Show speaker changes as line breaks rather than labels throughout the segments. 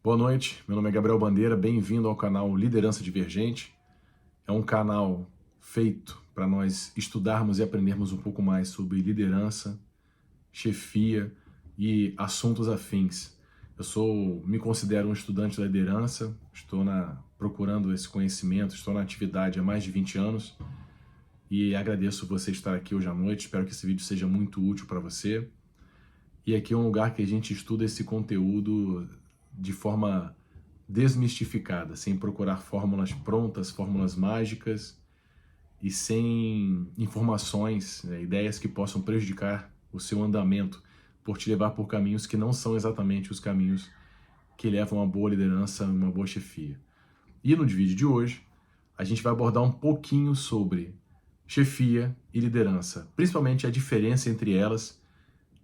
Boa noite, meu nome é Gabriel Bandeira, bem-vindo ao canal Liderança Divergente. É um canal feito para nós estudarmos e aprendermos um pouco mais sobre liderança, chefia e assuntos afins. Me considero um estudante da liderança, procurando esse conhecimento, estou na atividade há mais de 20 anos e agradeço você estar aqui hoje à noite, espero que esse vídeo seja muito útil para você. E aqui é um lugar que a gente estuda esse conteúdo de forma desmistificada, sem procurar fórmulas prontas, fórmulas mágicas e sem informações, ideias que possam prejudicar o seu andamento por te levar por caminhos que não são exatamente os caminhos que levam a uma boa liderança, uma boa chefia. E no vídeo de hoje, a gente vai abordar um pouquinho sobre chefia e liderança, principalmente a diferença entre elas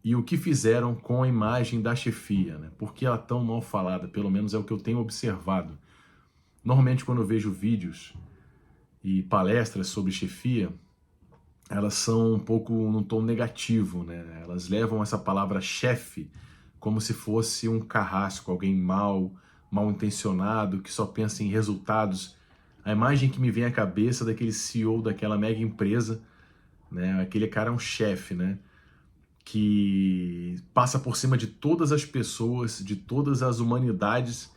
e o que fizeram com a imagem da chefia, né? Por que ela é tão mal falada? Pelo menos é o que eu tenho observado. Normalmente, quando eu vejo vídeos e palestras sobre chefia, elas são um pouco num tom negativo, né? Elas levam essa palavra chefe como se fosse um carrasco, alguém mal intencionado, que só pensa em resultados. A imagem que me vem à cabeça daquele CEO daquela mega empresa, né? Aquele cara é um chefe, né? Que passa por cima de todas as pessoas, de todas as humanidades,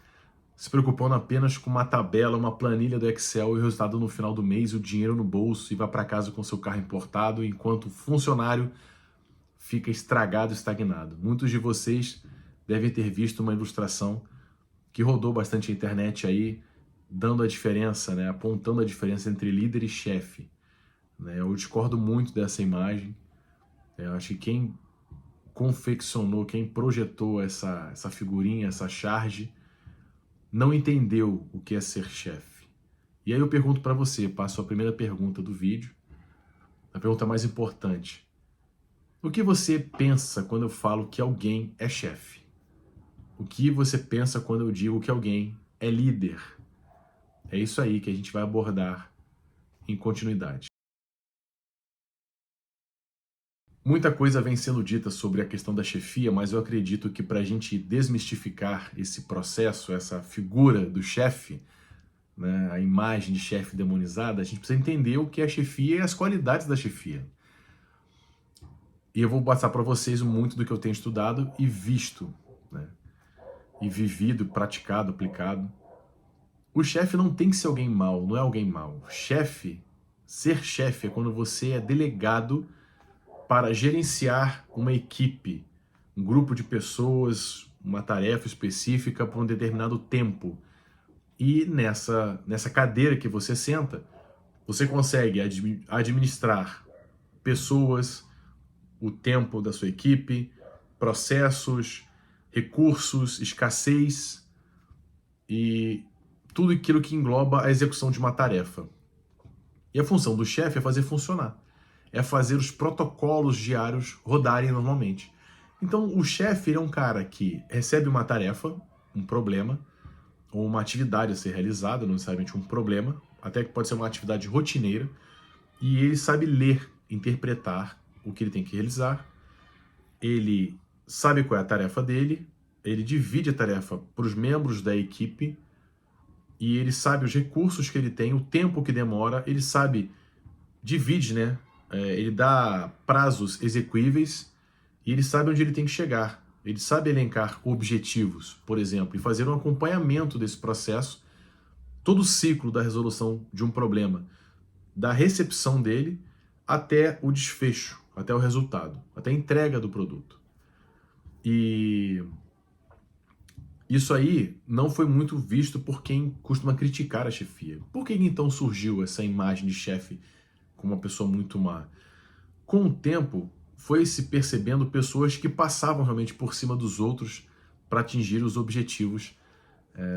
se preocupando apenas com uma tabela, uma planilha do Excel e o resultado no final do mês, o dinheiro no bolso e vai para casa com seu carro importado, enquanto o funcionário fica estragado, estagnado. Muitos de vocês devem ter visto uma ilustração que rodou bastante a internet aí, dando a diferença, né, apontando a diferença entre líder e chefe. Né? Eu discordo muito dessa imagem. Eu acho que quem confeccionou, quem projetou essa figurinha, essa charge, não entendeu o que é ser chefe. E aí eu pergunto para você, passo a primeira pergunta do vídeo, a pergunta mais importante. O que você pensa quando eu falo que alguém é chefe? O que você pensa quando eu digo que alguém é líder? É isso aí que a gente vai abordar em continuidade. Muita coisa vem sendo dita sobre a questão da chefia, mas eu acredito que para a gente desmistificar esse processo, essa figura do chefe, né, a imagem de chefe demonizada, a gente precisa entender o que é chefia e as qualidades da chefia. E eu vou passar para vocês muito do que eu tenho estudado e visto, né, e vivido, praticado, aplicado. O chefe não tem que ser alguém mau, não é alguém mau. Ser chefe é quando você é delegado para gerenciar uma equipe, um grupo de pessoas, uma tarefa específica por um determinado tempo. E nessa cadeira que você senta, você consegue administrar pessoas, o tempo da sua equipe, processos, recursos, escassez e tudo aquilo que engloba a execução de uma tarefa. E a função do chefe é fazer funcionar. É fazer os protocolos diários rodarem normalmente. Então, o chefe é um cara que recebe uma tarefa, um problema, ou uma atividade a ser realizada, não necessariamente um problema, até que pode ser uma atividade rotineira, e ele sabe ler, interpretar o que ele tem que realizar, ele sabe qual é a tarefa dele, ele divide a tarefa para os membros da equipe, e ele sabe os recursos que ele tem, o tempo que demora, ele sabe, divide, né? Ele dá prazos execuíveis e ele sabe onde ele tem que chegar. Ele sabe elencar objetivos, por exemplo, e fazer um acompanhamento desse processo, todo o ciclo da resolução de um problema, da recepção dele até o desfecho, até o resultado, até a entrega do produto. E isso aí não foi muito visto por quem costuma criticar a chefia. Por que então surgiu essa imagem de chefe como uma pessoa muito má? Com o tempo, foi se percebendo pessoas que passavam realmente por cima dos outros para atingir os objetivos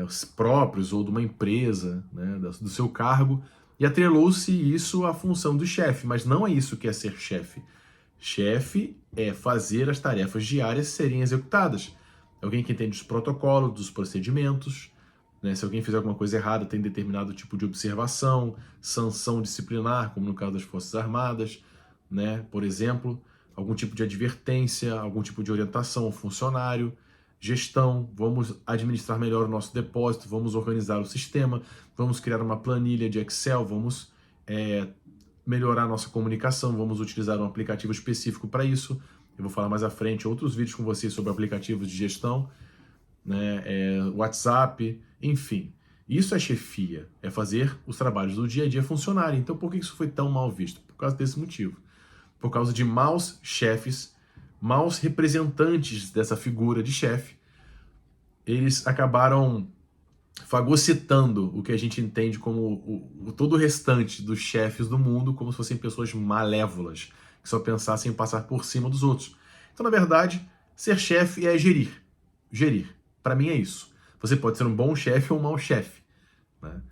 os próprios ou de uma empresa, né, do seu cargo, e atrelou-se isso à função do chefe, mas não é isso que é ser chefe. Chefe é fazer as tarefas diárias serem executadas. Alguém que entende os protocolos, dos procedimentos, né? Se alguém fizer alguma coisa errada, tem determinado tipo de observação, sanção disciplinar, como no caso das Forças Armadas, né? Por exemplo, algum tipo de advertência, algum tipo de orientação ao funcionário. gestão, vamos administrar melhor o nosso depósito, vamos organizar o sistema, vamos criar uma planilha de Excel, vamos melhorar a nossa comunicação, vamos utilizar um aplicativo específico para isso. Eu vou falar mais à frente outros vídeos com vocês sobre aplicativos de gestão, né, WhatsApp, enfim. Isso é chefia, é fazer os trabalhos do dia a dia funcionarem. Então por que isso foi tão mal visto? Por causa desse motivo. Por causa de maus chefes, maus representantes dessa figura de chefe, eles acabaram fagocitando o que a gente entende como todo o restante dos chefes do mundo, como se fossem pessoas malévolas, que só pensassem em passar por cima dos outros. Então, na verdade, ser chefe é gerir. Gerir. Para mim é isso. Você pode ser um bom chefe ou um mau chefe, né?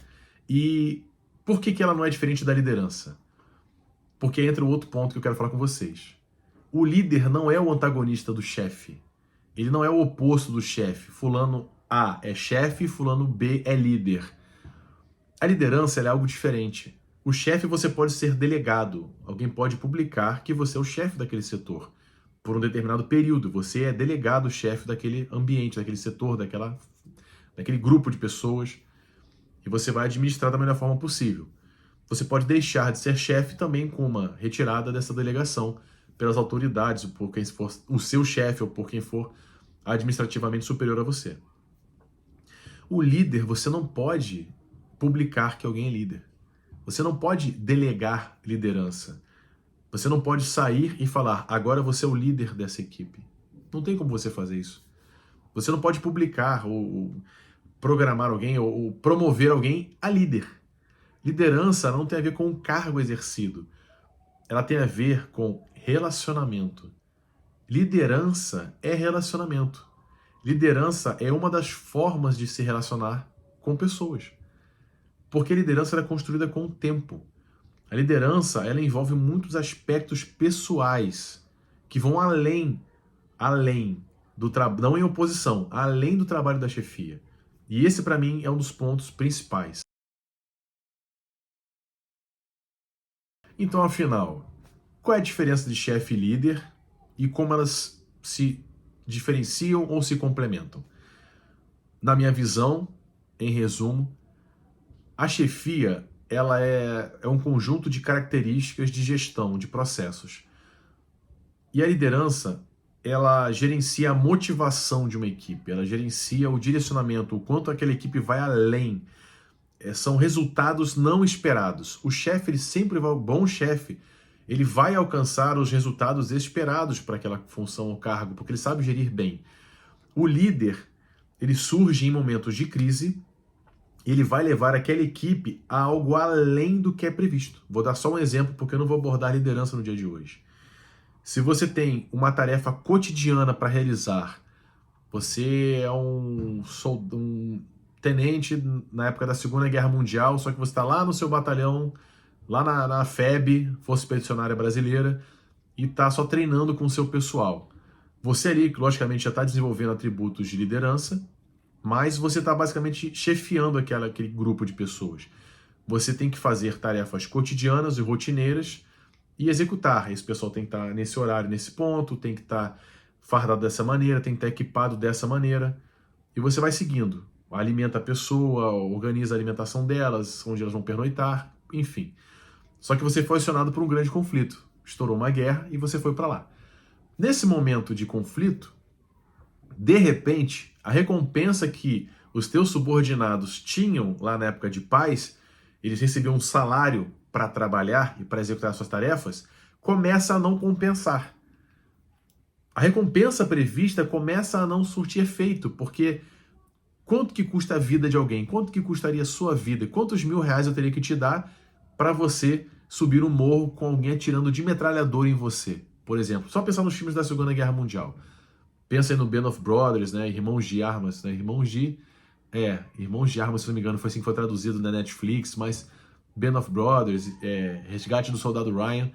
E por que ela não é diferente da liderança? Porque entra o outro ponto que eu quero falar com vocês. O líder não é o antagonista do chefe. Ele não é o oposto do chefe. Fulano A é chefe, fulano B é líder. A liderança é algo diferente. O chefe você pode ser delegado. Alguém pode publicar que você é o chefe daquele setor. Por um determinado período. Você é delegado chefe daquele ambiente, daquele setor, daquele grupo de pessoas. E você vai administrar da melhor forma possível. Você pode deixar de ser chefe também com uma retirada dessa delegação pelas autoridades, por quem for o seu chefe ou por quem for administrativamente superior a você. O líder, você não pode publicar que alguém é líder. Você não pode delegar liderança. Você não pode sair e falar, agora você é o líder dessa equipe. Não tem como você fazer isso. Você não pode publicar ou programar alguém ou promover alguém a líder. Liderança não tem a ver com o cargo exercido. Ela tem a ver com relacionamento. Liderança é relacionamento. Liderança é uma das formas de se relacionar com pessoas. Porque a liderança é construída com o tempo. A liderança ela envolve muitos aspectos pessoais que vão além do trabalho, não em oposição, além do trabalho da chefia. E esse, para mim, é um dos pontos principais. Então, afinal, qual é a diferença de chefe e líder e como elas se diferenciam ou se complementam? Na minha visão, em resumo, a chefia ela é um conjunto de características de gestão, de processos. E a liderança, ela gerencia a motivação de uma equipe, ela gerencia o direcionamento, o quanto aquela equipe vai além. São resultados não esperados. O chefe, ele sempre vai, o bom chefe, ele vai alcançar os resultados esperados para aquela função ou cargo, porque ele sabe gerir bem. O líder, ele surge em momentos de crise, ele vai levar aquela equipe a algo além do que é previsto. Vou dar só um exemplo, porque eu não vou abordar liderança no dia de hoje. Se você tem uma tarefa cotidiana para realizar, você é um tenente na época da Segunda Guerra Mundial, só que você está lá no seu batalhão, lá na FEB, Força Expedicionária Brasileira, e está só treinando com o seu pessoal. Você ali, logicamente, já está desenvolvendo atributos de liderança, mas você está basicamente chefiando aquele grupo de pessoas. Você tem que fazer tarefas cotidianas e rotineiras e executar. Esse pessoal tem que estar nesse horário, nesse ponto, tem que estar fardado dessa maneira, tem que estar equipado dessa maneira. E você vai seguindo. Alimenta a pessoa, organiza a alimentação delas, onde elas vão pernoitar, enfim. Só que você foi acionado por um grande conflito. Estourou uma guerra e você foi para lá. Nesse momento de conflito, de repente, a recompensa que os teus subordinados tinham lá na época de paz, eles recebiam um salário para trabalhar e para executar suas tarefas, começa a não compensar. A recompensa prevista começa a não surtir efeito, porque quanto que custa a vida de alguém? Quanto que custaria a sua vida? Quantos R$1.000 eu teria que te dar para você subir um morro com alguém atirando de metralhadora em você? Por exemplo, só pensar nos filmes da Segunda Guerra Mundial. Pensa aí no Band of Brothers, né? Irmãos de Armas, né? Irmãos de Armas, se não me engano, foi assim que foi traduzido na Netflix, mas Band of Brothers, Resgate do Soldado Ryan.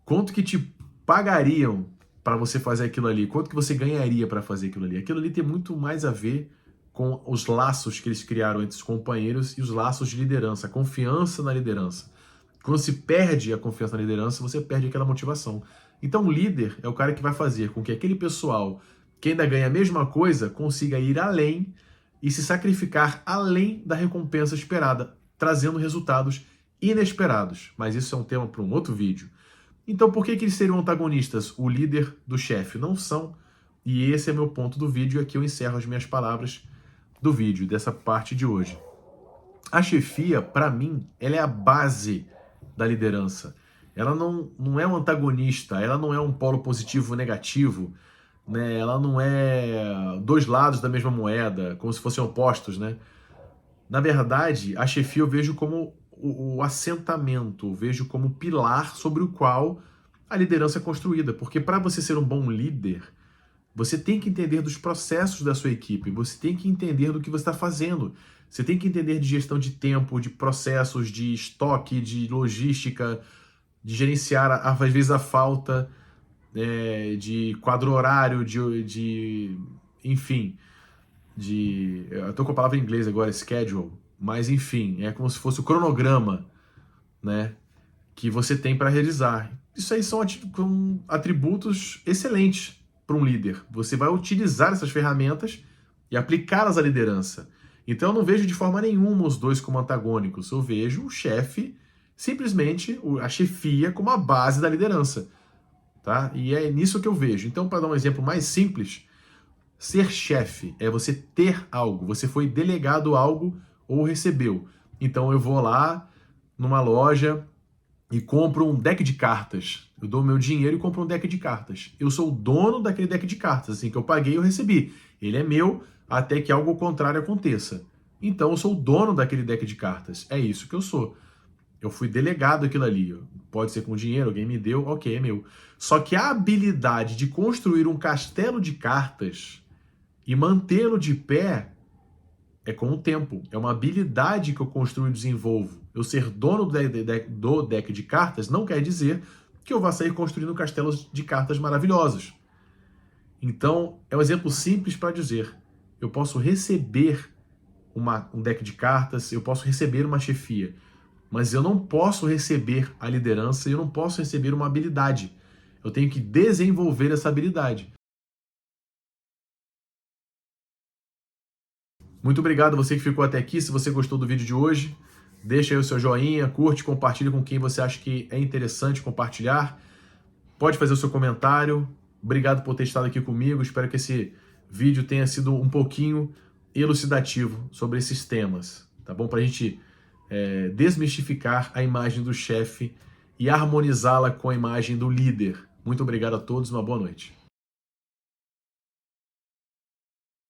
Quanto que te pagariam para você fazer aquilo ali? Quanto que você ganharia para fazer aquilo ali? Aquilo ali tem muito mais a ver com os laços que eles criaram entre os companheiros e os laços de liderança, a confiança na liderança. Quando se perde a confiança na liderança, você perde aquela motivação. Então o líder é o cara que vai fazer com que aquele pessoal que ainda ganha a mesma coisa consiga ir além e se sacrificar além da recompensa esperada, trazendo resultados inesperados. Mas isso é um tema para um outro vídeo. Então, por que eles seriam antagonistas? O líder do chefe não são. E esse é meu ponto do vídeo. E aqui eu encerro as minhas palavras do vídeo, dessa parte de hoje. A chefia, para mim, ela é a base da liderança. Ela não é um antagonista, ela não é um polo positivo ou negativo, né? Ela não é dois lados da mesma moeda, como se fossem opostos, né? Na verdade, a chefia eu vejo como o assentamento, eu vejo como o pilar sobre o qual a liderança é construída. Porque para você ser um bom líder, você tem que entender dos processos da sua equipe, você tem que entender do que você está fazendo. Você tem que entender de gestão de tempo, de processos, de estoque, de logística, de gerenciar, às vezes, a falta, de quadro horário, enfim, eu estou com a palavra em inglês agora, schedule, mas enfim, é como se fosse o cronograma, né, que você tem para realizar. Isso aí são atributos excelentes para um líder. Você vai utilizar essas ferramentas e aplicá-las à liderança. Então eu não vejo de forma nenhuma os dois como antagônicos. Eu vejo o chefe, simplesmente a chefia, como a base da liderança. Tá? E é nisso que eu vejo. Então, para dar um exemplo mais simples, ser chefe é você ter algo. Você foi delegado algo ou recebeu. Então eu vou lá numa loja e compro um deck de cartas. Eu dou meu dinheiro e compro um deck de cartas. Eu sou o dono daquele deck de cartas. Assim que eu paguei, eu recebi. Ele é meu até que algo contrário aconteça. Então eu sou o dono daquele deck de cartas. É isso que eu sou. Eu fui delegado aquilo ali. Pode ser com dinheiro, alguém me deu, ok, é meu. Só que a habilidade de construir um castelo de cartas e mantê-lo de pé é com o tempo. É uma habilidade que eu construo e desenvolvo. Eu ser dono do deck de cartas não quer dizer que eu vá sair construindo castelos de cartas maravilhosos. Então, é um exemplo simples para dizer. Eu posso receber um deck de cartas, eu posso receber uma chefia, mas eu não posso receber a liderança e eu não posso receber uma habilidade. Eu tenho que desenvolver essa habilidade. Muito obrigado a você que ficou até aqui. Se você gostou do vídeo de hoje, deixa aí o seu joinha, curte, compartilha com quem você acha que é interessante compartilhar. Pode fazer o seu comentário. Obrigado por ter estado aqui comigo. Espero que esse vídeo tenha sido um pouquinho elucidativo sobre esses temas, tá bom? Para a gente desmistificar a imagem do chefe e harmonizá-la com a imagem do líder. Muito obrigado a todos, uma boa noite.